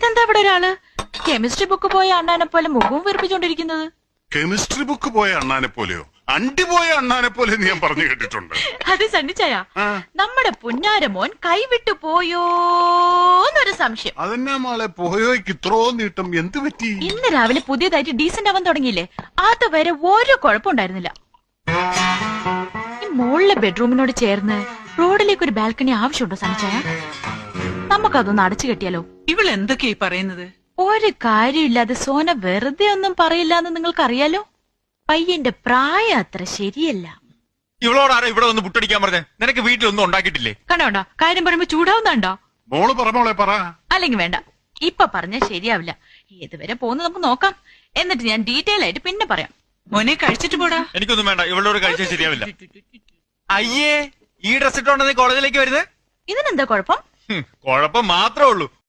ഇതെന്താ ഇവിടെ ഒരാള് കെമിസ്ട്രി ബുക്ക് പോയ അണ്ണാനെ പോലെ മുഖവും വീർപ്പിച്ചോണ്ടിരിക്കുന്നത്? കെമിസ്ട്രി ബുക്ക് പോയ അണ്ണാനെ പോലെയോ? അണ്ടി പോയ അണ്ണാനെ പോലെ ഞാൻ പറഞ്ഞു കേട്ടിട്ടുണ്ട്. അത് സണ്ണിച്ചായ നമ്മുടെ പുന്നാരമോൻ കൈവിട്ടു പോയോന്നൊരു സംശയം. അതെന്നാ മോളെ പോയോയ്ക്ക് ഇത്രോ നീട്ടം എന്ത് പറ്റി? ഇന്ന് രാവിലെ പുതിയതായിട്ട് ഡീസന്റ് ആവാൻ തുടങ്ങിയില്ലേ, അതുവരെ ഒരു കുഴപ്പമുണ്ടായിരുന്നില്ല. ഈ മുകളിലെ ബെഡ്റൂമിനോട് ചേർന്ന് റോഡിലേക്ക് ഒരു ബാൽക്കണി ആവശ്യമുണ്ടോ സണ്ണിച്ചായ? നമുക്കതൊന്ന് അടച്ചു കെട്ടിയാലോ? ഇവൾ എന്തൊക്കെയായി പറയുന്നത്? ഒരു കാര്യമില്ലാതെ സോന വെറുതെ ഒന്നും പറയില്ല എന്ന് നിങ്ങൾക്കറിയാലോ. പയ്യന്റെ പ്രായം അത്ര ശരിയല്ല. ഇവളോട് ആരാ ഇവിടെ ഒന്ന് പുട്ടടിക്കാൻ പറഞ്ഞേ? നിനക്ക് വീട്ടിലൊന്നും ഉണ്ടാക്കിയിട്ടില്ലേ? കണ്ടോണ്ടോ കാര്യം പറയുമ്പോ ചൂടാവുന്നുണ്ടോ? മോള് പറ മോളെ പറ. അല്ലെങ്കിൽ വേണ്ട, ഇപ്പൊ പറഞ്ഞാൽ ശരിയാവില്ല. ഏതുവരെ പോകുന്നത് നമുക്ക് നോക്കാം, എന്നിട്ട് ഞാൻ ഡീറ്റെയിൽ ആയിട്ട് പിന്നെ പറയാം. മോനെ കഴിച്ചിട്ട് പോടാ. എനിക്കൊന്നും വേണ്ട, ഇവളോട് കഴിച്ചാൽ ശരിയാവില്ല. അയ്യേ, ഈ ഡ്രസ് ഇട്ടോണ്ടെന്ന് കോളേജിലേക്ക് വരുന്നത്? ഇതിനെന്താ കുഴപ്പം? കുഴപ്പം മാത്രമേ ഉള്ളൂ.